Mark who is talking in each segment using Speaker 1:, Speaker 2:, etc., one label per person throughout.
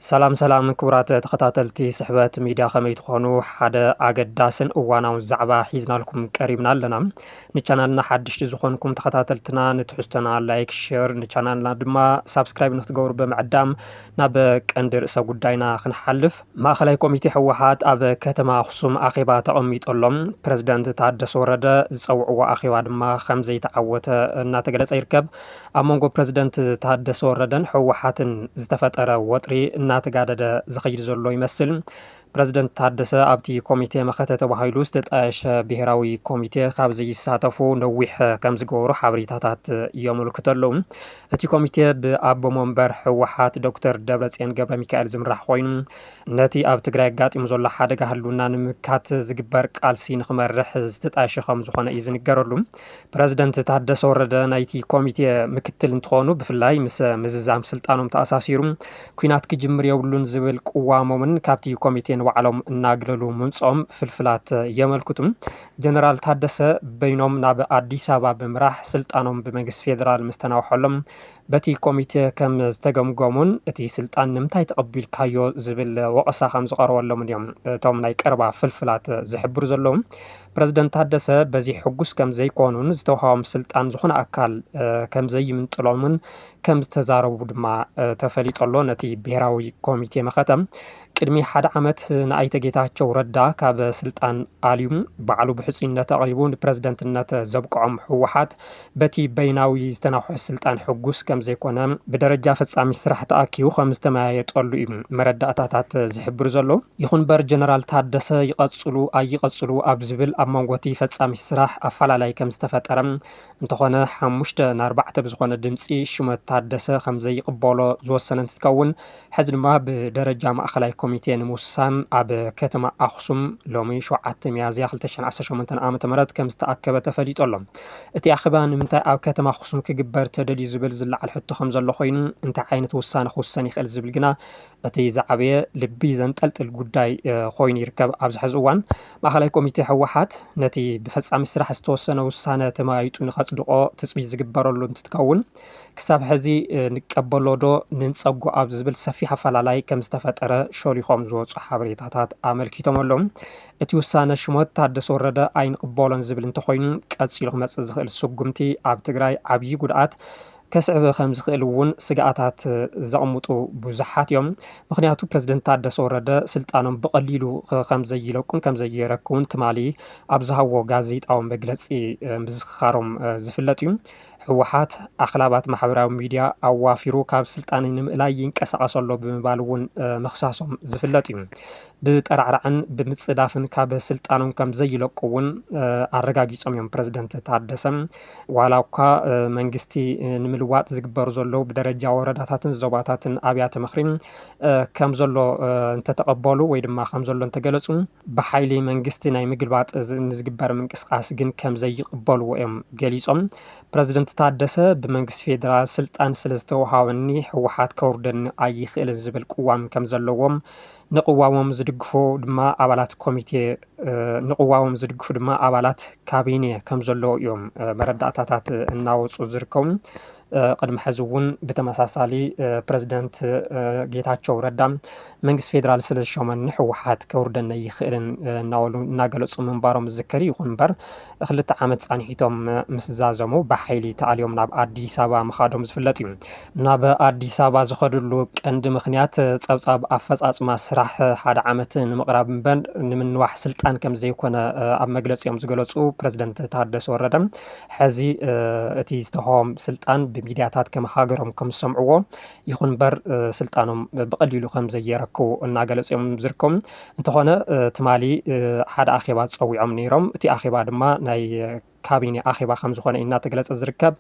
Speaker 1: ሰላም ክቡራት ተኸታተልቲ ስሕበት ሚድያ ከመይ ትኾኑ ሓደ ኣገዳስን እዋናውን ዛዕባ ሒዝናልኩም ቀሪብና ኣለና ንቻናልና ሓድሽቲ ዝኾንኩም ተኸታተልትና ንትሕዝቶና ላይክ ሼር ንቻናልና ድማ ሳብስክራይብ ንክትገብሩ በመዕዳም ናብ ቀንዲ ርእሰ ጉዳይና ክንሓልፍ ማእኸላይ ኮሚቴ ህወሓት ኣብ ከተማ ኣክሱም ኣኼባ ተቐሚጦሎም ፕረዚደንት ታደሰ ወረደ ዝፀውዕዎ ኣኼባ ድማ ከም ዘይተዓወተ እናተገለጸ ይርከብ ኣብ መንጎ ፕረዚደንት ታደሰ ወረደን ህወሓትን ዝተፈጠረ ወጥሪ እናተጋደደ ዝኸይድ ዘሎ ይመስል ፕረዚደንት ታደሰ ኣብቲ ኮሚቴ መኸተ ተባሂሉ ዝተጣየሸ ብሄራዊ ኮሚቴ ካብ ዘይሳተፉ ነዊሕ ከም ዝገበሩ ሓበሬታታት የመልክቱ ኣለዉ እቲ ኮሚቴ ብኣቦ መንበር ህወሓት ዶክተር ደብረጽዮን ገብረ ሚካኤል ዝምራሕ ኮይኑ ነቲ ኣብ ትግራይ ኣጋጢሙ ዘሎ ሓደጋ ህልውና ንምምካት ዝግበር ቃልሲ ንኽመርሕ ዝተጣየሸ ከም ዝኾነ እዩ ዝንገረሉ ፕረዚደንት ታደሰ ወረደ ናይቲ ኮሚቴ ምክትል እንትኾኑ ብፍላይ ምስ ምዝዛም ስልጣኖም ተኣሳሲሩ ኩናት ክጅምር የብሉን ዝብል ቅዋሞምን ካብቲ ኮሚቴ ንባዕሎም እናግለሉ ምምጾም ፍልፍላት የመልክቱ ጀነራል ታደሰ በይኖም ናብ ኣዲስ ኣበባ ብምራሕ ስልጣኖም ብመንግስቲ ፌደራል ምስተናውሐሎም በቲ ኮሚቴ ከም ዝተገምገሙን እቲ ስልጣን ንምንታይ ተቐቢልካዮ ዝብል ወቀሳ ከም ዝቐርበሎም እዮም እቶም ናይ ቀረባ ፍልፍላት ዝሕብሩ ዘለዉ ፕረዚደንት ታደሰ በዚ ሕጉስ ከም ዘይኮኑን ዝተውሃቦም ስልጣን ዝኾነ ኣካል ከም ዘይምንጥሎምን ከም ዝተዛረቡ ድማ ተፈሊጦሎ ነቲ ብሄራዊ ኮሚቴ መኸተ ቅድሚ ሓደ ዓመት ንኣይተ ጌታቸው ረዳ ካብ ስልጣን ኣልዩ ባዕሉ ብሕፁይነት ኣቕሪቡ ንፕረዚደንትነት ዘብቅዖም ህወሓት በቲ በይናዊ ዝተናውሐ ስልጣን ሕጉስ ከም ዘይኮነ ብደረጃ ፈጻሚ ስራሕ ተኣኪቡ ከም ዝተመያየጠሉ እዩ መረዳእታታት ዝሕብሩ ዘሎ ይኹን በር ጀነራል ታደሰ ይቐጽሉ ኣይቐጽሉ ኣብ ዝብል ኣብ መንጎቲ ፈጻሚ ስራሕ ኣፈላላይ ከም ዝተፈጠረ እንተኾነ 5-4 ብዝኾነ ድምፂ ሹመት ታደሰ ከም ዘይቕበሎ ዝወሰነ እንትትከውን ሕዚ ድማ ብደረጃ ማእኸላይ ኮሚቴ ንምውሳን ኣብ ከተማ ኣክሱም ሎሚ 7 ሚያዝያ 2018 ዓ.ም ከም ዝተኣከበ ተፈሊጦ ኣሎ እቲ ኣኼባ ንምንታይ ኣብ ከተማ ኣክሱም ክግበር ተደልዩ ዝብል ዝለዓል ሕቶ ከም ዘሎ ኮይኑ እንታይ ዓይነት ውሳነ ክውሰን ይኽእል ዝብል ግና እቲ ዝዓበየ ልቢ ዘንጠልጥል ጉዳይ ኮይኑ ይርከብ ኣብዚ ሕዚ እዋን ማእኸላይ ኮሚቴ ህወሓት ነቲ ብፈጻሚ ስራሕ ዝተወሰነ ውሳነ ተመያይጡ ንኸጽድቆ ትፅቢት ዝግበረሉ እንትትከውን ክሳብ ሕዚ ንቀበሎ ዶ ንንፀጉ ኣብ ዝብል ሰፊሕ ኣፈላላይ ከም ዝተፈጠረ ሾሊኾም ዝወፁ ሓበሬታታት ኣመልኪቶም ኣለዉ እቲ ውሳነ ሽሞት ታደሰ ወረደ ኣይንቅበሎን ዝብል እንተኮይኑ ቀፂሉ ክመፅእ ዝኽእል ስጉምቲ ኣብ ትግራይ ዓብዪ ጉድኣት ከስዕብ ከም ዝኽእል እውን ስጋኣታት ዘቕምጡ ብዙሓት እዮም ምክንያቱ ፕረዚደንት ታደሰ ወረደ ስልጣኖም ብቐሊሉ ከም ዘይለቁን ከም ዘይረክቡን ትማሊ ኣብ ዝሃቦ ጋዜጣዊ መግለፂ ምዝክኻሮም ዝፍለጥ እዩ ህወሓት ኣኽላባት ማሕበራዊ ሚድያ ኣዋፊሩ ካብ ስልጣን ንምእላይ ይንቀሳቐሰሎ ብምባል እውን መክሳሶም ዝፍለጥ እዩ ብጠራዕራዕን ብምፅዳፍን ካብ ስልጣኖም ከም ዘይለቁ እውን ኣረጋጊፆም እዮም ፕረዚደንት ታደሰ ዋላ እኳ መንግስቲ ንምልዋጥ ዝግበሩ ዘለዉ ብደረጃ ወረዳታትን ዞባታትን ኣብያተ ምኽሪ ከም ዘሎ እንተተቐበሉ ወይ ድማ ከም ዘሎ እንተገለፁ ብሓይሊ መንግስቲ ናይ ምግልባጥ ንዝግበር ምንቅስቃስ ግን ከም ዘይቕበልዎ እዮም ገሊፆም ፕረዚደንት ታደሰ ብመንግስቲ ፌደራል ስልጣን ስለ ዝተወሃበኒ ህወሓት ከውርደኒ ኣይኽእልን ዝብል ቅዋም ከም ዘለዎም ንቅዋሞም ዝድግፉ ድማ ኣባላት ኮሚቴ ንቅዋሞም ዝድግፉ ድማ ኣባላት ካቢኔ ከም ዘለዎ እዮም መረዳእታታት እናወፁ ዝርከቡ ቅድሚ ሕዚ እውን ብተመሳሳሊ ፕረዚደንት ጌታቸው ረዳ መንግስቲ ፌደራል ስለ ዝሾመኒ ህወሓት ከውርደኒ ኣይኽእልን እናበሉ እናገለፁ ምንባሮም ዝዝከር ይኹን እምበር 2 ዓመት ጻኒሒቶም ምስ ዛዘሙ ብሓይሊ ተኣልዮም ናብ ኣዲስ ኣበባ ምኻዶም ዝፍለጥ እዩ ናብ ኣዲስ ኣበባ ዝኸድሉ ቀንዲ ምክንያት ፀብጻብ ኣፈጻጽማ ስራሕ ሓደ ዓመት ንምቕራብ እምበር ንምንዋሕ ስልጣን ከም ዘይኮነ ኣብ መግለፂኦም ዝገለፁ ፕረዚደንት ታደሰ ወረደ ሕዚ እቲ ዝተወሃቦም ስልጣን ብሚድያታት ከም ሃገሮም ከም ዝሰምዕዎ ይኹን እምበር ስልጣኖም ብቐሊሉ ከም ዘይረክቡ እናገለፂኦም ዝርከቡ እንተኾነ ትማሊ ሓደ ኣኼባ ፀዊዖም ነይሮም እቲ ኣኼባ ድማ ናይ ካቢኔ ኣኼባ ከም ዝኾነ እናተገለጸ ዝርከብ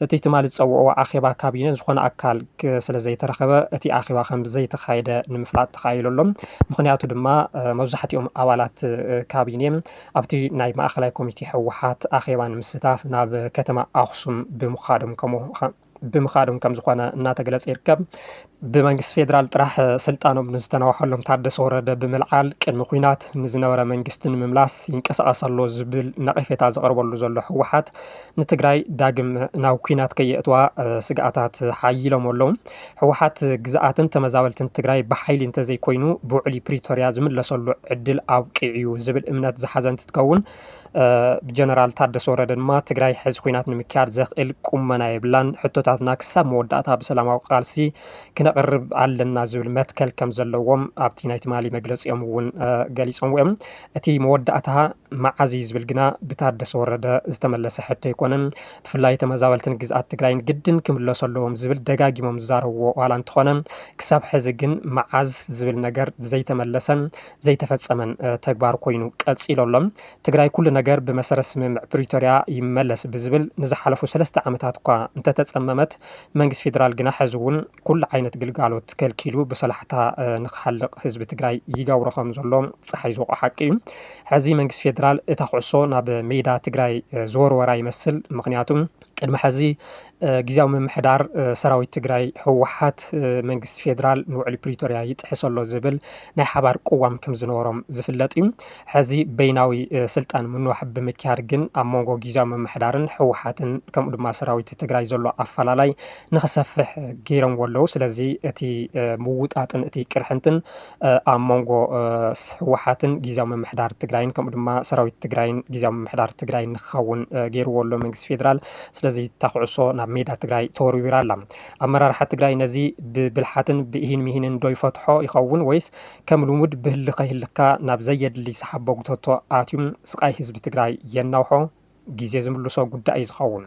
Speaker 1: እቲ ትማሊ ዝፀውዕዎ ኣኼባ ካቢኔ ዝኾነ ኣካል ስለ ዘይተረኸበ እቲ ኣኼባ ከም ዘይተኻየደ ንምፍላጥ ተኻይሎሎም ምክንያቱ ድማ መብዛሕትኦም ኣባላት ካቢኔ ኣብቲ ናይ ማእኸላይ ኮሚቴ ህወሓት ኣኼባ ንምስታፍ ናብ ከተማ ኣክሱም ብምኻዶም ብምኻዶም ከም ዝኾነ እናተገለጸ ይርከብ። ብመንግስቲ ፌደራል ጥራሕ ስልጣኖም ንዝተነዋሐሎም ታደሰ ወረደ ብምልዓል ቅድሚ ኩናት ንዝነበረ መንግስትን ምምላስ ይንቀሳቐስ ኣሎ ዝብል ነቐፌታ ዘቕርበሉ ዘሎ ህወሓት ንትግራይ ዳግም ናብ ኩናት ከየእትዋ ስግኣታት ሓይሎም ኣለዉ። ህወሓት ግዝኣትን ተመዛበልትን ትግራይ ብሓይሊ እንተዘይኮይኑ ብውዕሊ ፕሪቶርያ ዝምለሰሉ ዕድል ኣብቂዕዩ ዝብል እምነት ዝሓዘ እንትትከውን ብጀነራል ታደሰ ወረደ ድማ ትግራይ ሕዚ ኩናት ንምክያድ ዘኽእል ቁመና የብላን ሕቶታትና ክሳብ መወዳእታ ብሰላማዊ ቃልሲ ክነቕርብ ኣለና ዝብል መትከል ከም ዘለዎም ኣብቲ ናይ ትማሊ መግለፂኦም እውን ገሊፆም እዮም። እቲ መወዳእታ መዓዝ እዩ ዝብል ግና ብታደሰ ወረደ ዝተመለሰ ሕቶ ኣይኮነን። ብፍላይ ተመዛበልትን ግዝኣት ትግራይን ግድን ክምለሱ ኣለዎም ዝብል ደጋጊሞም ዝዛረብዎ ዋላ እንትኾነ ክሳብ ሕዚ ግን መዓዝ ዝብል ነገር ዘይተመለሰን ዘይተፈፀመን ተግባር ኮይኑ ቀፂሉ ኣሎ። ትግራይ ኩሉ ነገር ብመሰረት ስምምዕ ፕሪቶርያ ይመለስ ብዝብል ንዝሓለፉ 3 ዓመታት እኳ እንተተፀመመት መንግስቲ ፌደራል ግና ሕዚ እውን ኩሉ ዓይነት ግልጋሎት ከልኪሉ ብሰላሕታ ንክሓልቕ ህዝቢ ትግራይ ይገብሮ ከም ዘሎ ፀሓይ ዝወቕዖ ሓቂ እዩ። ሕዚ መንግስቲ ፌደራል እታ ኩዕሶ ናብ ሜዳ ትግራይ ዝወርወራ ይመስል። ምክንያቱም ቅድሚ ሕዚ ጊዜያዊ ምምሕዳር ሰራዊት ትግራይ ህወሓት መንግስቲ ፌደራል ንውዕሊ ፕሪቶርያ ይጥሕስ ኣሎ ዝብል ናይ ሓባር ቅዋም ከም ዝነበሮም ዝፍለጥ እዩ። ሕዚ በይናዊ ስልጣን ምንዋሕ ብምክያድ ግን ኣብ መንጎ ጊዜያዊ ምምሕዳርን ህወሓትን ከምኡ ድማ ሰራዊት ትግራይ ዘሎ ኣፈላላይ ንኽሰፍሕ ገይሮም ኣለዉ። ስለዚ እቲ ምውጣጥን እቲ ቅርሕንትን ኣብ መንጎ ህወሓትን ጊዜያዊ ምምሕዳር ትግራይን ከምኡ ድማ ሰራዊት ትግራይን ጊዜያዊ ምምሕዳር ትግራይ ንክኸውን ገይርዎ ኣሎ መንግስቲ ፌደራል። ስለዚ ተኩዕሶ ናብ ሜዳ ትግራይ ተወርዊራ ኣላ። ኣመራርሓ ትግራይ ነዚ ብብልሓትን ብኢሂን ሚሂንን ዶ ይፈትሖ ይኸውን ወይስ ከም ልሙድ ብህልኸ ይህልካ ናብ ዘየድሊ ሰሓቦ ጉተቶ ኣትዩ ስቃይ ህዝቢ ትግራይ የናውሖ ግዜ ዝምልሶ ጉዳይ እዩ ዝኸውን።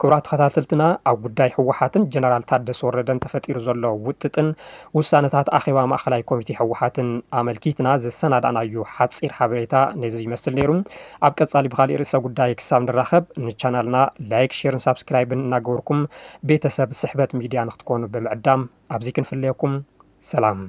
Speaker 1: ክቡራት ተኸታተልትና ኣብ ጉዳይ ህወሓትን ጀነራል ታደሰ ወረደን ተፈጢሩ ዘሎ ውጥጥን ውሳነታት ኣኼባ ማእኸላይ ኮሚቴ ህወሓትን ኣመልኪትና ዘሰናዳእናዩ ሓፂር ሓበሬታ ነዚ ይመስል ነይሩ። ኣብ ቀጻሊ ብኻሊእ ርእሰ ጉዳይ ክሳብ ንራኸብ ንቻናልና ላይክ ሼርን ሳብስክራይብን እናገበርኩም ቤተሰብ ስሕበት ሚድያ ንክትኮኑ ብምዕዳም ኣብዚ ክንፍለየኩም ሰላም።